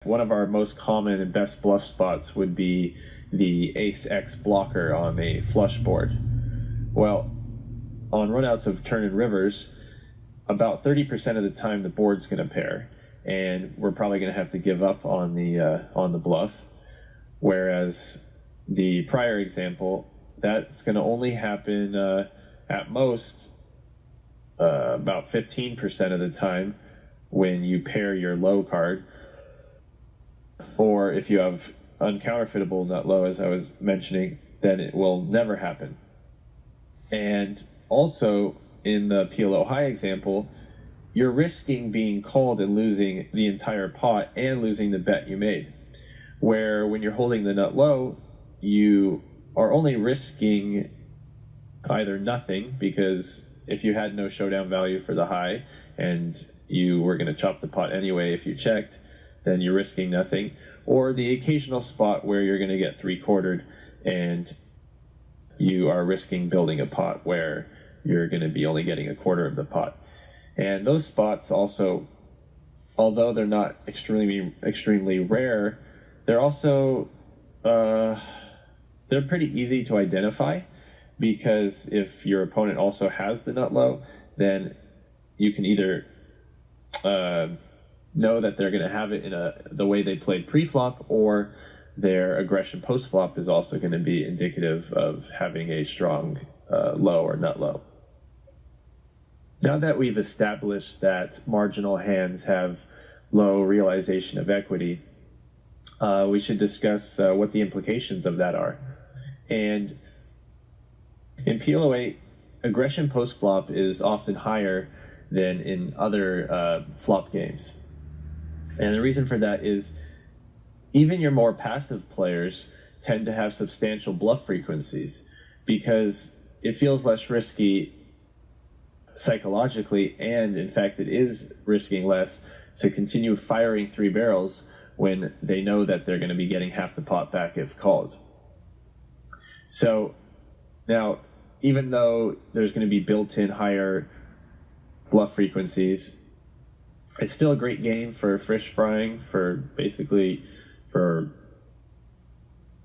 one of our most common and best bluff spots would be the ace-x blocker on a flush board. Well, on runouts of turn and rivers, about 30% of the time the board's going to pair, and we're probably going to have to give up on the bluff. Whereas the prior example, that's going to only happen at most about 15% of the time when you pair your low card, or if you have uncounterfeitable nut low, as I was mentioning, then it will never happen. And also, in the PLO high example, you're risking being called and losing the entire pot and losing the bet you made. Where when you're holding the nut low, you are only risking either nothing, because if you had no showdown value for the high and you were going to chop the pot anyway if you checked, then you're risking nothing, or the occasional spot where you're going to get three-quartered and you are risking building a pot where you're going to be only getting a quarter of the pot. And those spots also, although they're not extremely rare, they're also they're pretty easy to identify, because if your opponent also has the nut low, then you can either know that they're going to have it in the way they played pre-flop, or their aggression post-flop is also going to be indicative of having a strong low or nut low. Now that we've established that marginal hands have low realization of equity, we should discuss what the implications of that are. And in PLO8, aggression post-flop is often higher than in other flop games. And the reason for that is even your more passive players tend to have substantial bluff frequencies, because it feels less risky psychologically, and in fact it is risking less to continue firing three barrels when they know that they're going to be getting half the pot back if called. So now, even though there's going to be built-in higher bluff frequencies, it's still a great game for fish frying, for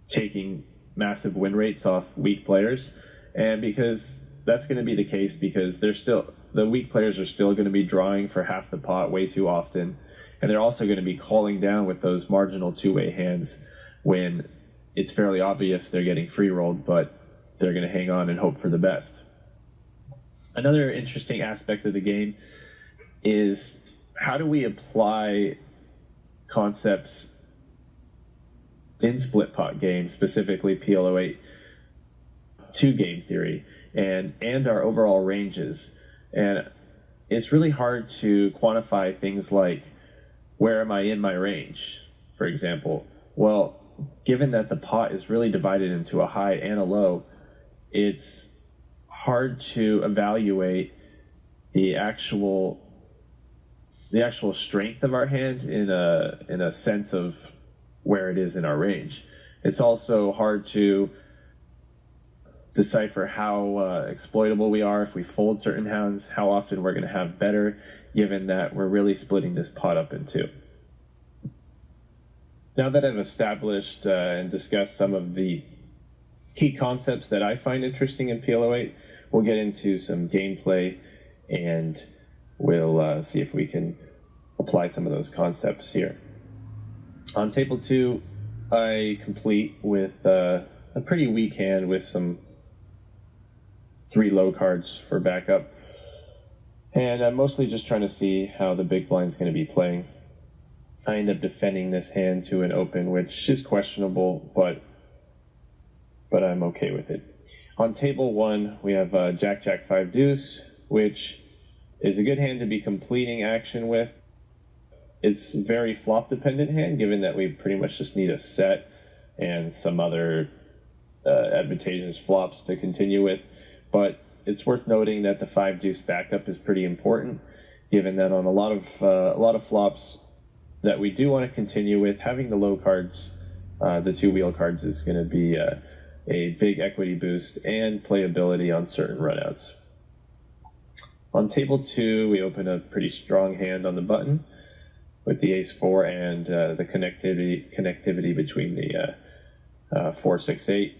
taking massive win rates off weak players. And because that's going to be the case, because the weak players are still going to be drawing for half the pot way too often, and they're also going to be calling down with those marginal two-way hands when it's fairly obvious they're getting free rolled, but they're going to hang on and hope for the best. Another interesting aspect of the game is, how do we apply concepts in split pot games, specifically PLO8, to game theory and our overall ranges? And it's really hard to quantify things like, where am I in my range, for example? Well, given that the pot is really divided into a high and a low, it's hard to evaluate the actual strength of our hand in a sense of where it is in our range. It's also hard to decipher how exploitable we are if we fold certain hands, how often we're going to have better, given that we're really splitting this pot up in two. Now that I've established and discussed some of the key concepts that I find interesting in PLO8, we'll get into some gameplay, and we'll see if we can apply some of those concepts here. On table 2, I complete with a pretty weak hand with some 3 low cards for backup. And I'm mostly just trying to see how the big blind's going to be playing. I end up defending this hand to an open, which is questionable, but I'm okay with it. On table 1, we have Jack, Jack, 5 deuce, which is a good hand to be completing action with. It's a very flop-dependent hand, given that we pretty much just need a set and some other advantageous flops to continue with. But it's worth noting that the 5 deuce backup is pretty important, given that on a lot of flops that we do want to continue with, having the low cards, the 2 wheel cards, is going to be a big equity boost and playability on certain runouts. On table 2, we open a pretty strong hand on the button. with the ace-4 and the connectivity between the 4-6-8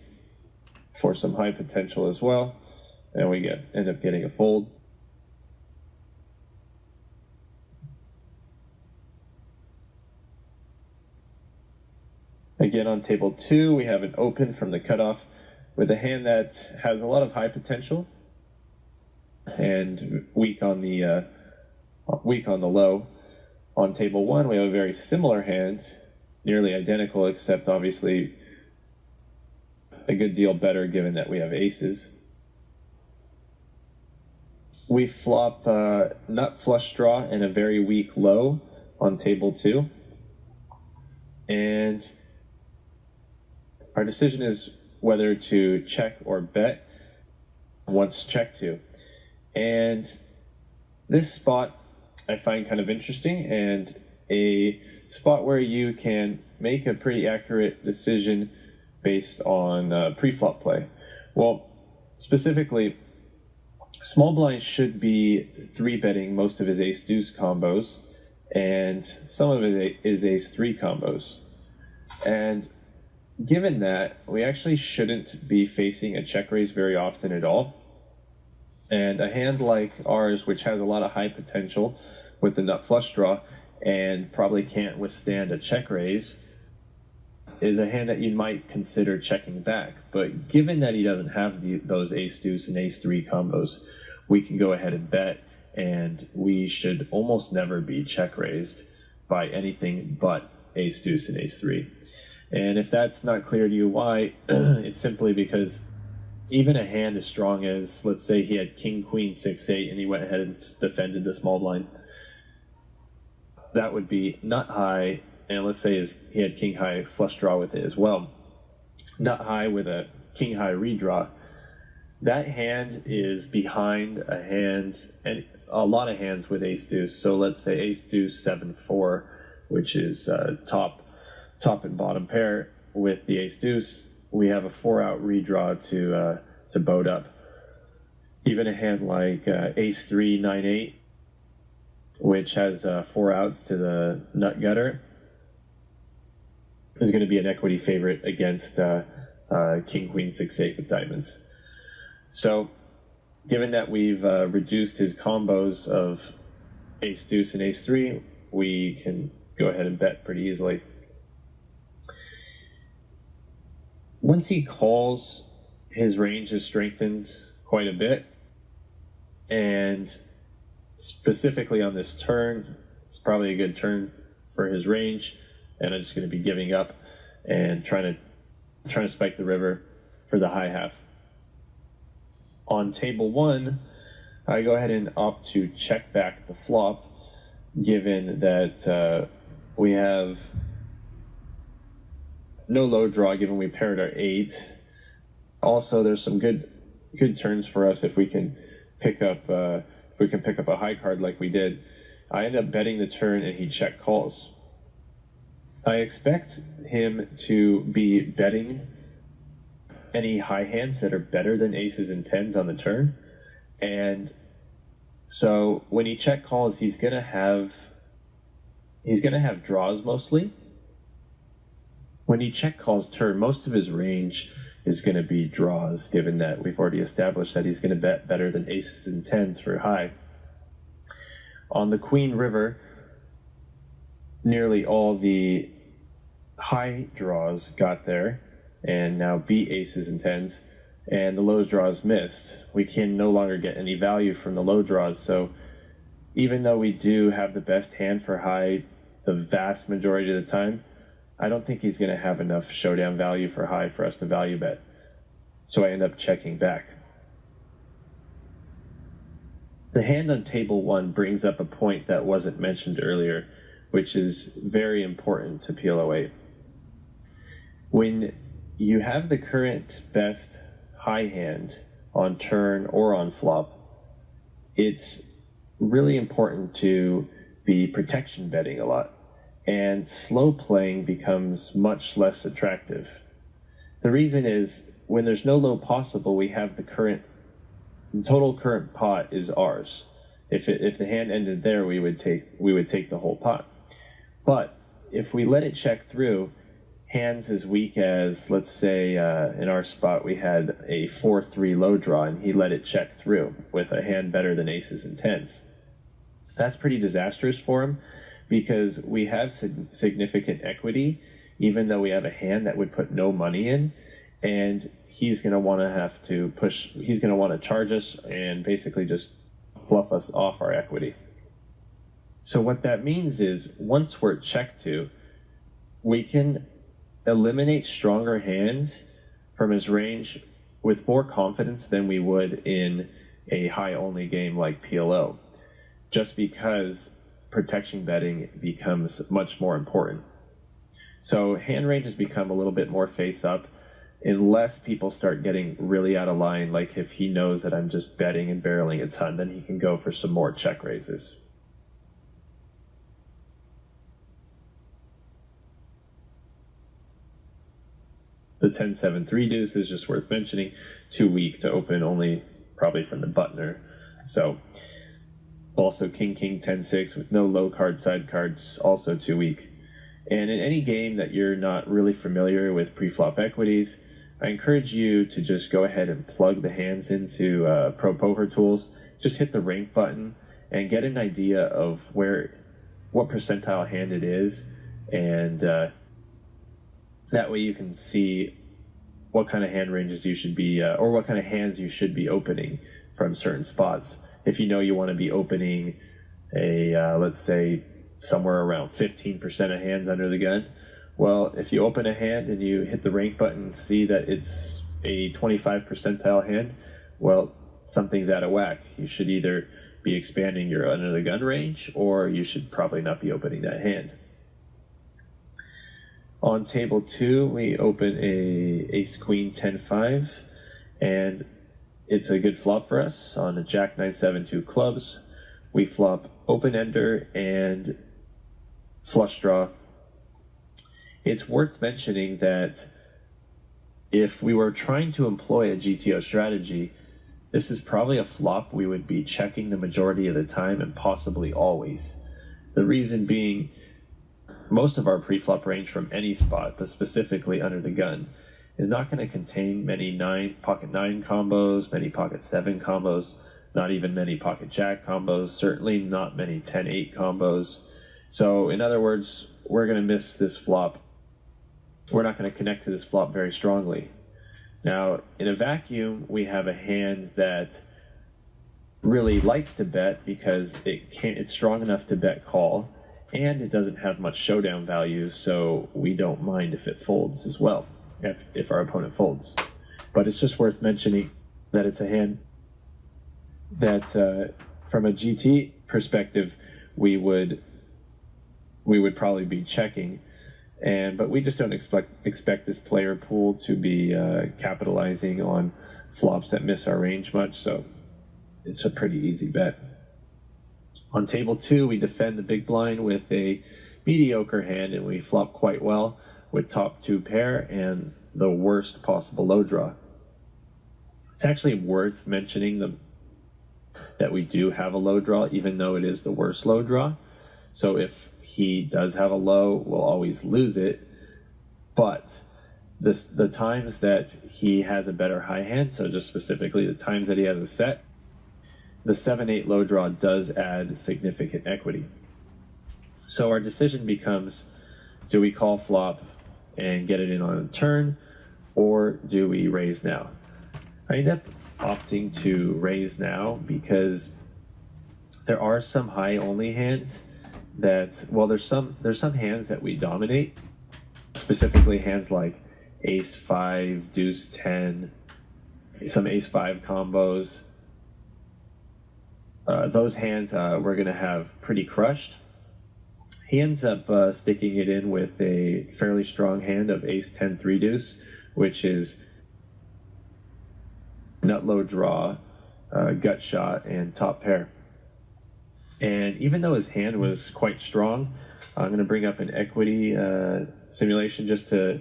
for some high potential as well. And we end up getting a fold. Again, on table 2, we have an open from the cutoff with a hand that has a lot of high potential and weak on the low. On table 1, we have a very similar hand, nearly identical, except obviously a good deal better given that we have aces. We flop nut flush draw and a very weak low on table 2. And our decision is whether to check or bet once checked to. And this spot I find kind of interesting, and a spot where you can make a pretty accurate decision based on pre-flop play. Well, specifically, small blind should be 3-betting most of his ace-deuce combos, and some of it is ace-3 combos. And given that, we actually shouldn't be facing a check raise very often at all. And a hand like ours, which has a lot of high potential with the nut flush draw and probably can't withstand a check raise, is a hand that you might consider checking back. But given that he doesn't have those ace-deuce and ace-3 combos, we can go ahead and bet, and we should almost never be check raised by anything but ace-deuce and ace-3. And if that's not clear to you why, it's simply because even a hand as strong as, let's say he had king, queen, 6-8, and he went ahead and defended the small blind, that would be nut high, and let's say he had king high flush draw with it as well. Nut high with a king high redraw. That hand is behind a hand, and a lot of hands with ace deuce. So let's say ace deuce 7-4, which is top and bottom pair with the ace deuce. We have a 4-out redraw to boat up. Even a hand like ace 3 9-8, which has 4 outs to the nut gutter, is going to be an equity favorite against king queen 6-8 with diamonds. So given that we've reduced his combos of ace deuce and ace 3, we can go ahead and bet pretty easily. Once he calls, his range is strengthened quite a bit, and specifically on this turn, it's probably a good turn for his range, and I'm just going to be giving up and trying to spike the river for the high half. On table 1, I go ahead and opt to check back the flop, given that we have no low draw, given we paired our 8. Also, there's some good turns for us if we can pick up a high card like we did. I end up betting the turn, and he check calls. I expect him to be betting any high hands that are better than aces and tens on the turn, and so when he check calls, he's gonna have draws mostly. When he check calls turn, most of his range is going to be draws, given that we've already established that he's going to bet better than aces and tens for high. On the queen river, nearly all the high draws got there and now beat aces and tens, and the low draws missed. We can no longer get any value from the low draws, so even though we do have the best hand for high the vast majority of the time, I don't think he's going to have enough showdown value for high for us to value bet. So I end up checking back. The hand on table 1 brings up a point that wasn't mentioned earlier, which is very important to PLO8. When you have the current best high hand on turn or on flop, it's really important to be protection betting a lot, and slow playing becomes much less attractive. The reason is, when there's no low possible, we have the total current pot is ours. If the hand ended there, we would take the whole pot. But if we let it check through, hands as weak as, let's say, in our spot we had a 4-3 low draw, and he let it check through with a hand better than aces and tens. That's pretty disastrous for him, because we have significant equity, even though we have a hand that would put no money in, and he's going to want to have to push, he's going to want to charge us and basically just bluff us off our equity. So what that means is, once we're checked to, we can eliminate stronger hands from his range with more confidence than we would in a high-only game like PLO, just because protection betting becomes much more important. So hand ranges become a little bit more face-up unless people start getting really out of line, like if he knows that I'm just betting and barreling a ton, then he can go for some more check raises. The 10-7 3 deuce is just worth mentioning. Too weak to open, only probably from the buttoner. So also king 10-6 with no low card side cards, also too weak. And in any game that you're not really familiar with pre-flop equities, I encourage you to just go ahead and plug the hands into Pro Poker Tools. Just hit the rank button and get an idea of what percentile hand it is, and that way you can see what kind of hand ranges you should be, or what kind of hands you should be opening from certain spots. If you know you want to be opening let's say, somewhere around 15% of hands under the gun, well, if you open a hand and you hit the rank button and see that it's a 25 percentile hand, well, something's out of whack. You should either be expanding your under the gun range, or you should probably not be opening that hand. On table 2, we open a ace queen 10-5, and it's a good flop for us. On a jack 9-7 2 clubs, we flop open ender and flush draw. It's worth mentioning that if we were trying to employ a GTO strategy, this is probably a flop we would be checking the majority of the time, and possibly always. The reason being, most of our pre-flop range from any spot, but specifically under the gun, is not going to contain many pocket 9 combos, many pocket 7 combos, not even many pocket jack combos, certainly not many 10-8 combos. So in other words, we're going to miss this flop. We're not going to connect to this flop very strongly. Now, in a vacuum, we have a hand that really likes to bet because it's strong enough to bet call, and it doesn't have much showdown value, so we don't mind if it folds as well, if our opponent folds. But it's just worth mentioning that it's a hand that, from a GT perspective, we would probably be checking, but we just don't expect this player pool to be capitalizing on flops that miss our range much, so it's a pretty easy bet. On table 2, we defend the big blind with a mediocre hand, and we flop quite well with top 2 pair and the worst possible low draw. It's actually worth mentioning that we do have a low draw, even though it is the worst low draw. So if he does have a low, we'll always lose it. But the times that he has a better high hand, so just specifically the times that he has a set, the 7-8 low draw does add significant equity. So our decision becomes, do we call flop and get it in on a turn, or do we raise now? I end up opting to raise now because there are some high only hands that, well, there's some hands that we dominate, specifically hands like ace 5, deuce 10, some ace 5 combos. Those hands we're going to have pretty crushed. He ends up sticking it in with a fairly strong hand of ace 10 3 deuce, which is nut low draw, gut shot, and top pair. And even though his hand was quite strong, I'm going to bring up an equity simulation just to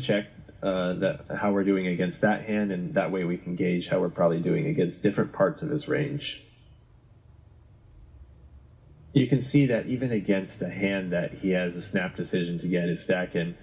check how we're doing against that hand, and that way we can gauge how we're probably doing against different parts of his range. you can see that even against a hand that he has a snap decision to get his stack in,